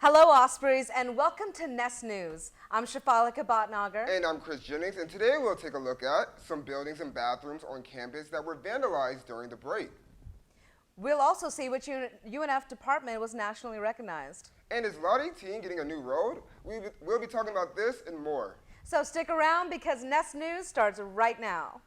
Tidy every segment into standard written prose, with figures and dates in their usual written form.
Hello, Ospreys, and welcome to Nest News. I'm Shafalika Bhatnagar. And I'm Chris Jennings, and today we'll take a look at some buildings and bathrooms on campus that were vandalized during the break. We'll also see which UNF department was nationally recognized. And is Lot 18 getting a new road? We'll be talking about this and more. So stick around because Nest News starts right now.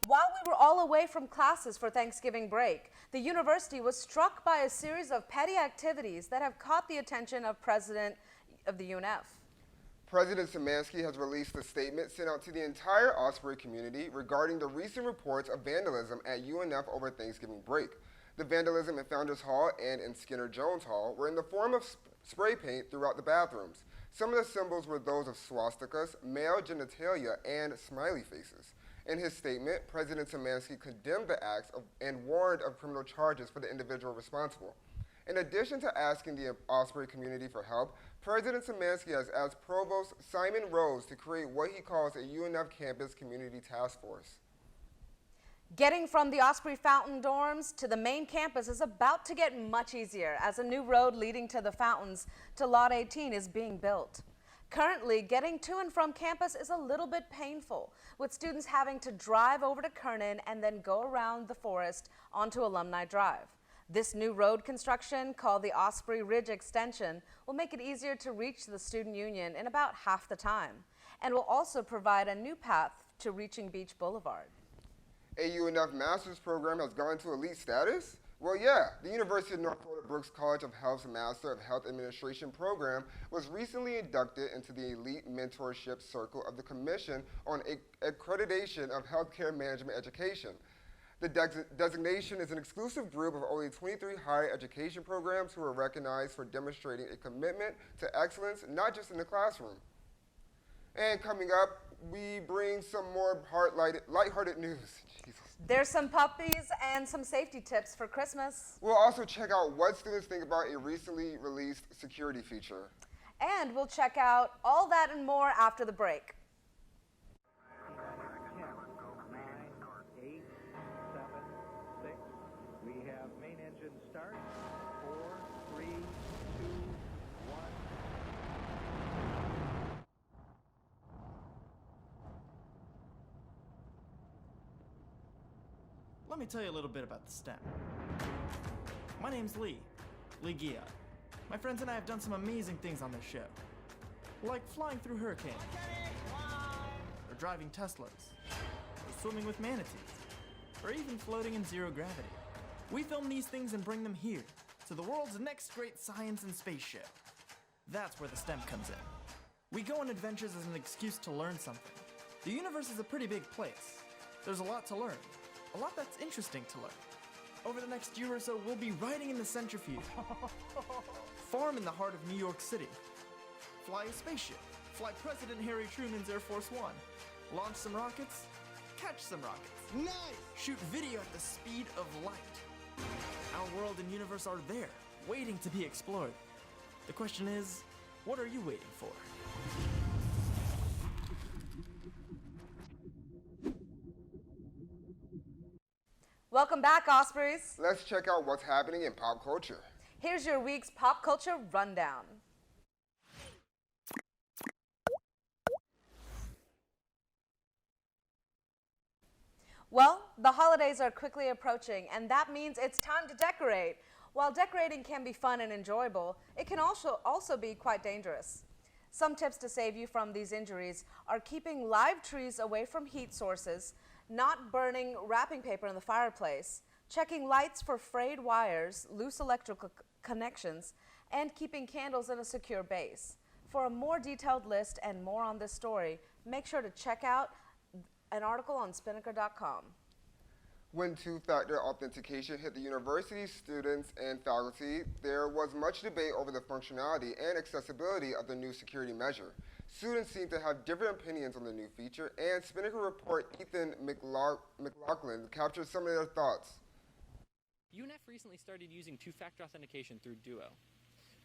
While we were all away from classes for Thanksgiving break, the university was struck by a series of petty activities that have caught the attention of President of the UNF. President Szymanski has released a statement sent out to the entire Osprey community regarding the recent reports of vandalism at UNF over Thanksgiving break. The vandalism in Founders Hall and in Skinner Jones Hall were in the form of spray paint throughout the bathrooms. Some of the symbols were those of swastikas, male genitalia, and smiley faces. In his statement, President Szymanski condemned the acts and warned of criminal charges for the individual responsible. In addition to asking the Osprey community for help, President Szymanski has asked Provost Simon Rose to create what he calls a UNF campus community task force. Getting from the Osprey Fountain dorms to the main campus is about to get much easier as a new road leading to the fountains to Lot 18 is being built. Currently, getting to and from campus is a little bit painful, with students having to drive over to Kernan and then go around the forest onto Alumni Drive. This new road construction, called the Osprey Ridge Extension, will make it easier to reach the student union in about half the time, and will also provide a new path to reaching Beach Boulevard. A UNF master's program has gone to elite status? Well, yeah, the University of North Florida Brooks College of Health's Master of Health Administration program was recently inducted into the Elite Mentorship Circle of the Commission on Accreditation of Healthcare Management Education. The designation is an exclusive group of only 23 higher education programs who are recognized for demonstrating a commitment to excellence, not just in the classroom. And coming up, we bring some more lighthearted news. Jesus. There's some puppies and some safety tips for Christmas. We'll also check out what students think about a recently released security feature. And we'll check out all that and more after the break. 10, 9, 8, 7, 6. We have main engine start. 4, 3, 2, 1. Let me tell you a little bit about the STEM. My name's Lee Gia. My friends and I have done some amazing things on this show, like flying through hurricanes, or driving Teslas, or swimming with manatees, or even floating in zero gravity. We film these things and bring them here, to the world's next great science and space show. That's where the STEM comes in. We go on adventures as an excuse to learn something. The universe is a pretty big place. There's a lot to learn. A lot that's interesting to learn. Over the next year or so, we'll be riding in the centrifuge, farm in the heart of New York City, fly a spaceship, fly President Harry Truman's Air Force One, launch some rockets, catch some rockets, nice! Shoot video at the speed of light. Our world and universe are there, waiting to be explored. The question is, what are you waiting for? Welcome back, Ospreys. Let's check out what's happening in pop culture. Here's your week's pop culture rundown. Well, the holidays are quickly approaching, and that means it's time to decorate. While decorating can be fun and enjoyable, it can also be quite dangerous. Some tips to save you from these injuries are keeping live trees away from heat sources, not burning wrapping paper in the fireplace, checking lights for frayed wires, loose electrical connections, and keeping candles in a secure base. For a more detailed list and more on this story, make sure to check out an article on Spinnaker.com. When two-factor authentication hit the university, students, and faculty, there was much debate over the functionality and accessibility of the new security measure. Students seem to have different opinions on the new feature, and Spinnaker report Ethan McLaughlin captured some of their thoughts. UNF recently started using two-factor authentication through Duo.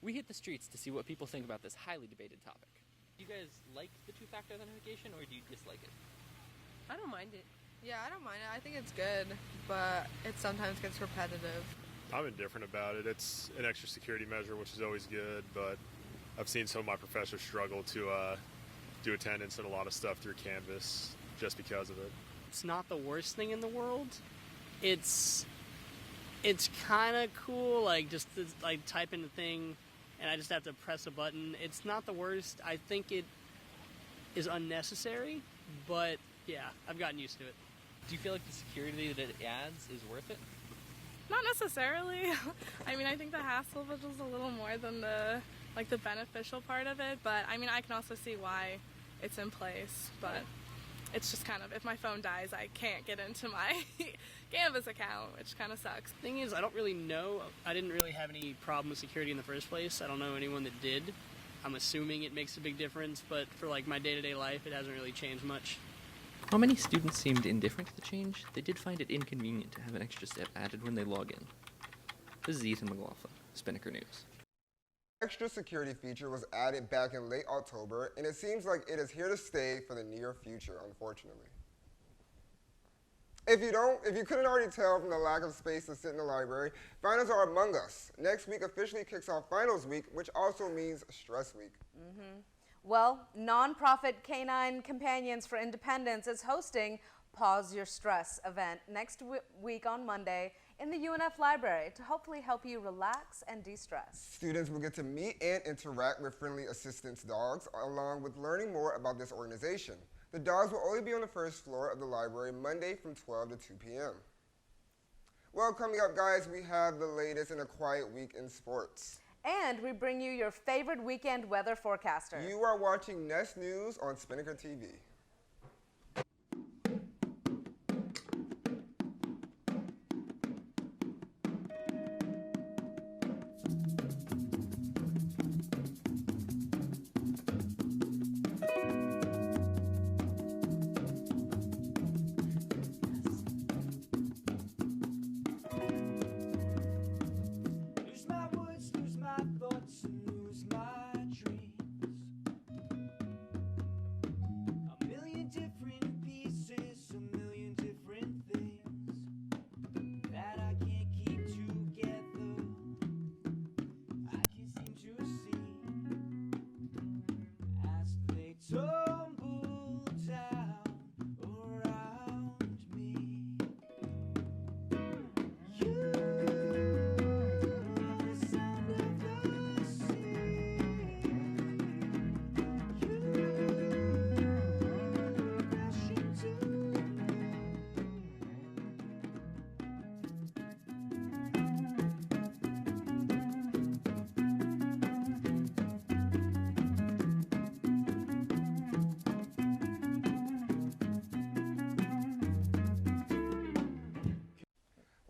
We hit the streets to see what people think about this highly debated topic. Do you guys like the two-factor authentication, or do you dislike it? I don't mind it. Yeah, I don't mind it. I think it's good, but it sometimes gets repetitive. I'm indifferent about it. It's an extra security measure, which is always good, but I've seen some of my professors struggle to do attendance and a lot of stuff through Canvas just because of it. It's not the worst thing in the world. It's kind of cool, like just to, like type in the thing and I just have to press a button. It's not the worst. I think it is unnecessary, but yeah, I've gotten used to it. Do you feel like the security that it adds is worth it? Not necessarily. I mean, I think the hassle was just a little more than the beneficial part of it, but I mean, I can also see why it's in place, but it's just kind of, if my phone dies, I can't get into my Canvas account, which kind of sucks. Thing is, I don't really know. I didn't really have any problem with security in the first place. I don't know anyone that did. I'm assuming it makes a big difference, but for like my day-to-day life, it hasn't really changed much. While many students seemed indifferent to the change, they did find it inconvenient to have an extra step added when they log in. This is Ethan McLaughlin, Spinnaker News. Extra security feature was added back in late October, and it seems like it is here to stay for the near future, unfortunately. If you couldn't already tell from the lack of space to sit in the library, finals are among us. Next week officially kicks off finals week, which also means stress week. Well, nonprofit Canine Companions for Independence is hosting Pause Your Stress event next week on Monday in the UNF library to hopefully help you relax and de-stress. Students will get to meet and interact with friendly assistance dogs, along with learning more about this organization. The dogs will only be on the first floor of the library Monday from 12 to 2 p.m. Well, coming up, guys, we have the latest in a quiet week in sports. And we bring you your favorite weekend weather forecaster. You are watching Nest News on Spinnaker TV.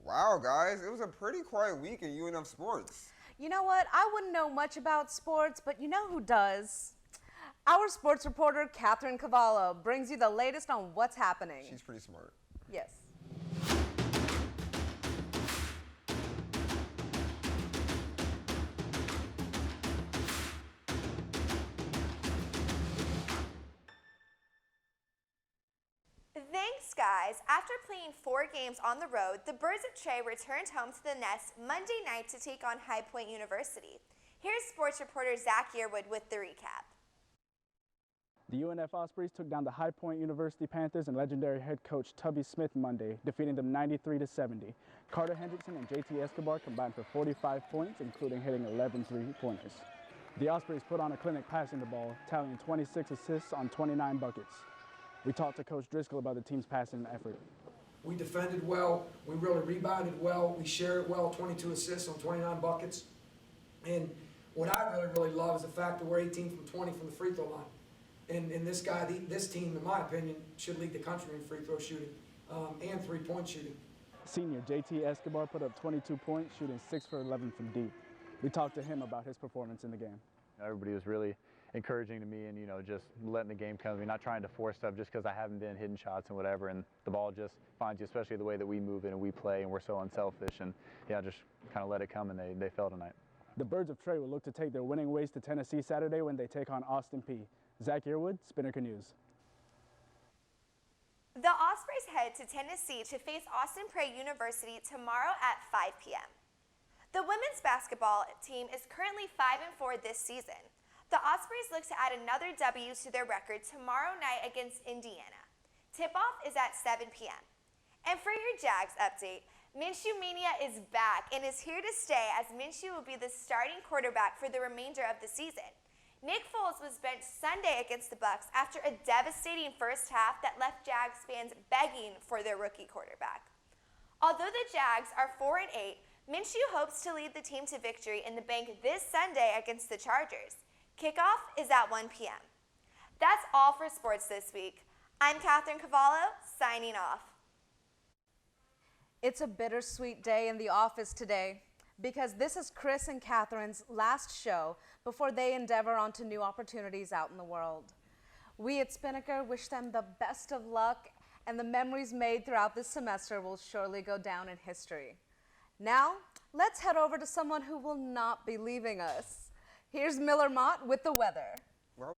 Wow, guys, it was a pretty quiet week in UNF sports. You know what? I wouldn't know much about sports, but you know who does? Our sports reporter, Catherine Cavallo, brings you the latest on what's happening. She's pretty smart. Yes. Thanks, guys. After playing 4 games on the road, the Birds of Trey returned home to the Nest Monday night to take on High Point University. Here's sports reporter Zach Yearwood with the recap. The UNF Ospreys took down the High Point University Panthers and legendary head coach Tubby Smith Monday, defeating them 93-70. Carter Hendrickson and JT Escobar combined for 45 points, including hitting 11 three-pointers. The Ospreys put on a clinic passing the ball, tallying 26 assists on 29 buckets. We talked to Coach Driscoll about the team's passing effort. We defended well, we really rebounded well, we shared it well, 22 assists on 29 buckets. And what I really love is the fact that we're 18 from 20 from the free throw line. And this team, in my opinion, should lead the country in free throw shooting and three-point shooting. Senior JT Escobar put up 22 points, shooting 6 for 11 from deep. We talked to him about his performance in the game. Everybody was really encouraging to me, and just letting the game come to me, not trying to force stuff just because I haven't been hitting shots and whatever, and the ball just finds you, especially the way that we move it and we play and we're so unselfish, and yeah, just kind of let it come, and they fell tonight. The Birds of Trey will look to take their winning ways to Tennessee Saturday when they take on Austin Peay. Zach Yearwood, Spinnaker News. The Ospreys head to Tennessee to face Austin Peay University tomorrow at 5 p.m. The women's basketball team is currently 5-4 this season. The Ospreys look to add another W to their record tomorrow night against Indiana. Tip-off is at 7 p.m. And for your Jags update, Minshew Mania is back and is here to stay, as Minshew will be the starting quarterback for the remainder of the season. Nick Foles was benched Sunday against the Bucs after a devastating first half that left Jags fans begging for their rookie quarterback. Although the Jags are 4-8, Minshew hopes to lead the team to victory in the bank this Sunday against the Chargers. Kickoff is at 1 p.m. That's all for sports this week. I'm Catherine Cavallo, signing off. It's a bittersweet day in the office today because this is Chris and Catherine's last show before they endeavor onto new opportunities out in the world. We at Spinnaker wish them the best of luck, and the memories made throughout this semester will surely go down in history. Now, let's head over to someone who will not be leaving us. Here's Miller Mott with the weather. Well,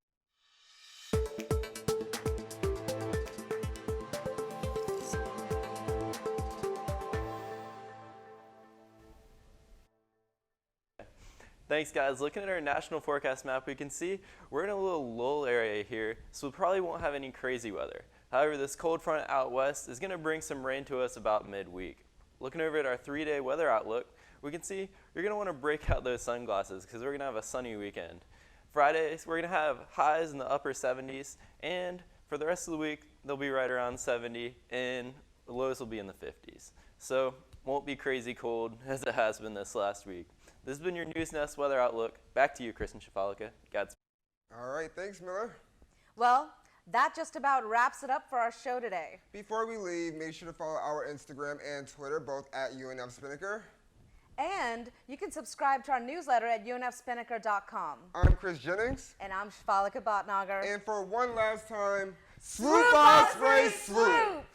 Thanks, guys. Looking at our national forecast map, we can see we're in a little lull area here, so we probably won't have any crazy weather. However, this cold front out west is going to bring some rain to us about midweek. Looking over at our 3-day weather outlook, we can see you're going to want to break out those sunglasses because we're going to have a sunny weekend. Fridays, we're going to have highs in the upper 70s, and for the rest of the week, they'll be right around 70, and the lows will be in the 50s. So, won't be crazy cold as it has been this last week. This has been your News Nest Weather Outlook. Back to you, Chris and Shafalika. Godspeed. all right, thanks, Miller. Well, that just about wraps it up for our show today. Before we leave, make sure to follow our Instagram and Twitter, both at UNF Spinnaker. And you can subscribe to our newsletter at unfspinnaker.com. I'm Chris Jennings. And I'm Shafalika Bhatnagar. And for one last time, swoop, Osprey, swoop!